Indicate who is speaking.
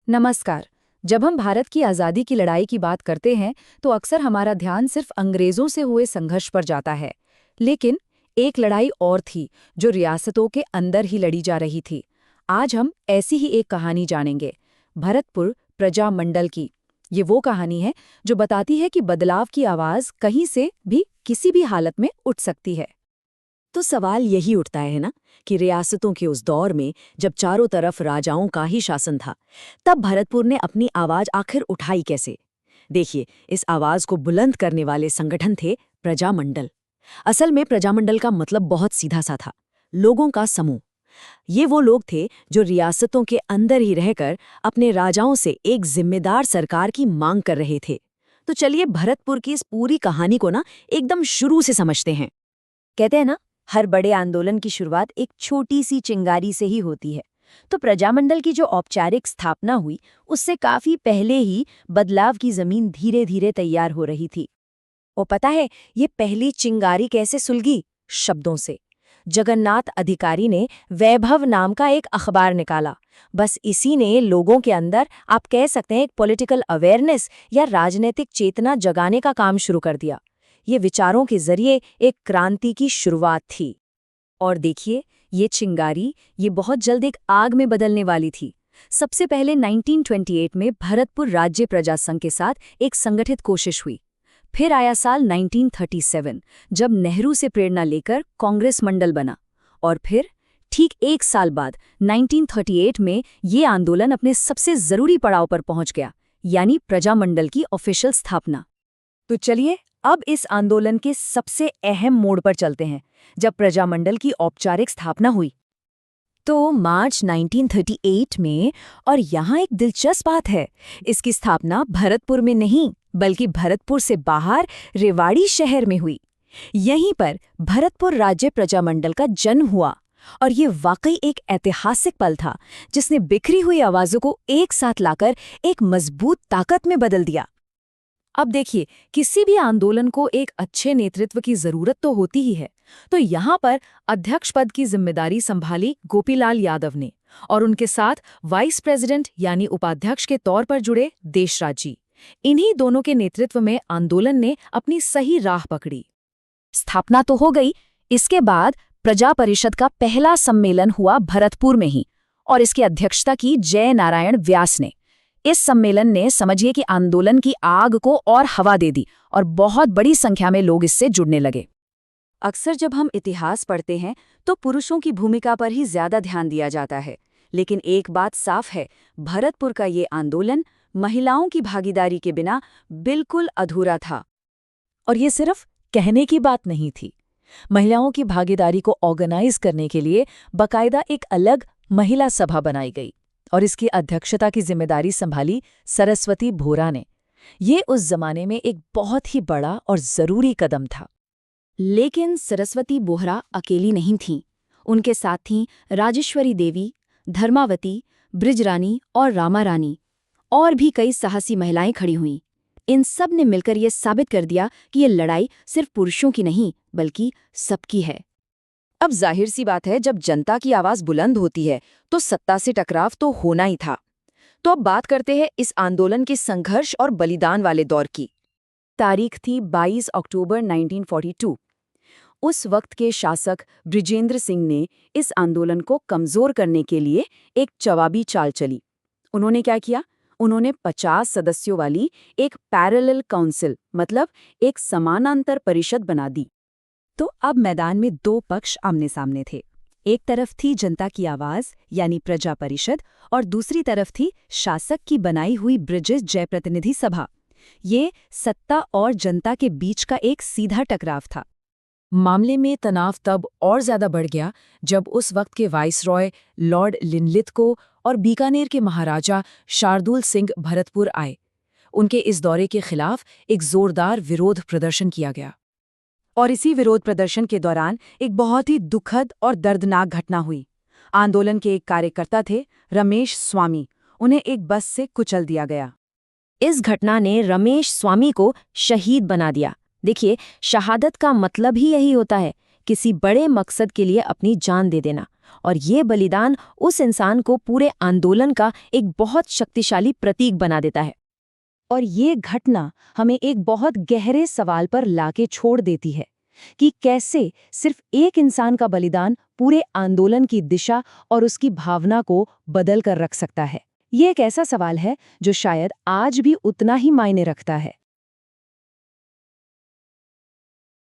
Speaker 1: नमस्कार। जब हम भारत की आज़ादी की लड़ाई की बात करते हैं तो अक्सर हमारा ध्यान सिर्फ अंग्रेज़ों से हुए संघर्ष पर जाता है। लेकिन एक लड़ाई और थी जो रियासतों के अंदर ही लड़ी जा रही थी। आज हम ऐसी ही एक कहानी जानेंगे, भरतपुर प्रजामंडल की। ये वो कहानी है जो बताती है कि बदलाव की आवाज़ कहीं से भी किसी भी हालत में उठ सकती है।
Speaker 2: तो सवाल यही उठता है ना कि रियासतों के उस दौर में जब चारों तरफ राजाओं का ही शासन था, तब भरतपुर ने अपनी आवाज आखिर उठाई कैसे? देखिए, इस आवाज को बुलंद करने वाले संगठन थे प्रजामंडल। असल में प्रजामंडल का मतलब बहुत सीधा सा था, लोगों का समूह। ये वो लोग थे जो रियासतों के अंदर ही रहकर अपने राजाओं से एक जिम्मेदार सरकार की मांग कर रहे थे। तो चलिए भरतपुर की इस पूरी कहानी को ना एकदम शुरू से समझते हैं।
Speaker 3: कहते हैं ना, हर बड़े आंदोलन की शुरुआत एक छोटी सी चिंगारी से ही होती है। तो प्रजामंडल की जो औपचारिक स्थापना हुई, उससे काफी पहले ही बदलाव की जमीन धीरे धीरे तैयार हो रही थी। और पता है ये पहली चिंगारी कैसे सुलगी? शब्दों से। जगन्नाथ अधिकारी ने वैभव नाम का एक अखबार निकाला। बस इसी ने लोगों के अंदर, आप कह सकते हैं, एक पॉलिटिकल अवेयरनेस या राजनीतिक चेतना जगाने का काम शुरू कर दिया। ये विचारों के जरिए एक क्रांति की शुरुआत थी। और देखिए, ये चिंगारी ये बहुत जल्द एक आग में बदलने वाली थी। सबसे पहले 1928 में भरतपुर राज्य प्रजा संघ के साथ एक संगठित कोशिश हुई। फिर आया साल 1937, जब नेहरू से प्रेरणा लेकर कांग्रेस मंडल बना। और फिर ठीक एक साल बाद 1938 में ये आंदोलन अपने सबसे जरूरी पड़ाव पर पहुंच गया, यानी प्रजामंडल की ऑफिशियल स्थापना। तो चलिए अब इस आंदोलन के सबसे अहम मोड़ पर चलते हैं, जब प्रजामंडल की औपचारिक स्थापना हुई। तो मार्च 1938 में, और यहाँ एक दिलचस्प बात है, इसकी स्थापना भरतपुर में नहीं बल्कि भरतपुर से बाहर रेवाड़ी शहर में हुई। यहीं पर भरतपुर राज्य प्रजामंडल का जन्म हुआ। और ये वाकई एक ऐतिहासिक पल था जिसने बिखरी हुई आवाजों को एक साथ लाकर एक मजबूत ताकत में बदल दिया। अब देखिए, किसी भी आंदोलन को एक अच्छे नेतृत्व की जरूरत तो होती ही है। तो यहाँ पर अध्यक्ष पद की जिम्मेदारी संभाली गोपीलाल यादव ने, और उनके साथ वाइस प्रेसिडेंट यानी उपाध्यक्ष के तौर पर जुड़े देशराज जी। इन्हीं दोनों के नेतृत्व में आंदोलन ने अपनी सही राह पकड़ी। स्थापना तो हो गई, इसके बाद प्रजा परिषद का पहला सम्मेलन हुआ भरतपुर में ही, और इसकी अध्यक्षता की जय नारायण व्यास ने। इस सम्मेलन ने, समझिए कि आंदोलन की आग को और हवा दे दी, और बहुत बड़ी संख्या में लोग इससे जुड़ने लगे। अक्सर जब हम इतिहास पढ़ते हैं तो पुरुषों की भूमिका पर ही ज्यादा ध्यान दिया जाता है, लेकिन एक बात साफ है, भरतपुर का ये आंदोलन महिलाओं की भागीदारी के बिना बिल्कुल अधूरा था। और ये सिर्फ कहने की बात नहीं थी। महिलाओं की भागीदारी को ऑर्गेनाइज करने के लिए बाकायदा एक अलग महिला सभा बनाई गई, और इसकी अध्यक्षता की जिम्मेदारी संभाली सरस्वती बोहरा ने। ये उस जमाने में एक बहुत ही बड़ा और जरूरी कदम था। लेकिन सरस्वती बोहरा अकेली नहीं थीं। उनके साथ थीं राजेश्वरी देवी, धर्मावती, बृजरानी और रामा रानी। और भी कई साहसी महिलाएं खड़ी हुईं। इन सब ने मिलकर ये साबित कर दिया कि ये लड़ाई सिर्फ पुरुषों की नहीं बल्कि सबकी है। अब जाहिर सी बात है, जब जनता की आवाज बुलंद होती है तो सत्ता से टकराव तो होना ही था। तो अब बात करते हैं इस आंदोलन के संघर्ष और बलिदान वाले दौर की। तारीख थी 22 अक्टूबर 1942। उस वक्त के शासक बृजेंद्र सिंह ने इस आंदोलन को कमजोर करने के लिए एक जवाबी चाल चली। उन्होंने क्या किया? उन्होंने 50 सदस्यों वाली एक पैरेलल काउंसिल, मतलब एक समानांतर परिषद बना दी। तो अब मैदान में दो पक्ष आमने सामने थे। एक तरफ थी जनता की आवाज यानी प्रजा परिषद, और दूसरी तरफ थी शासक की बनाई हुई ब्रिजेश जयप्रतिनिधि सभा। ये सत्ता और जनता के बीच का एक सीधा टकराव था। मामले में तनाव तब और ज्यादा बढ़ गया जब उस वक्त के वाइसरॉय लॉर्ड लिनलिथ और बीकानेर के महाराजा शार्दुल सिंह भरतपुर आए। उनके इस दौरे के खिलाफ एक जोरदार विरोध प्रदर्शन किया गया। और इसी विरोध प्रदर्शन के दौरान एक बहुत ही दुखद और दर्दनाक घटना हुई। आंदोलन के एक कार्यकर्ता थे रमेश स्वामी, उन्हें एक बस से कुचल दिया गया। इस घटना ने रमेश स्वामी को शहीद बना दिया। देखिए, शहादत का मतलब ही यही होता है, किसी बड़े मकसद के लिए अपनी जान दे देना। और ये बलिदान उस इंसान को पूरे आंदोलन का एक बहुत शक्तिशाली प्रतीक बना देता है।
Speaker 2: और ये घटना हमें एक बहुत गहरे सवाल पर लाके छोड़ देती है कि कैसे सिर्फ एक इंसान का बलिदान पूरे आंदोलन की दिशा और उसकी भावना को बदल कर रख सकता है। ये एक ऐसा सवाल है जो शायद आज भी उतना ही मायने रखता है।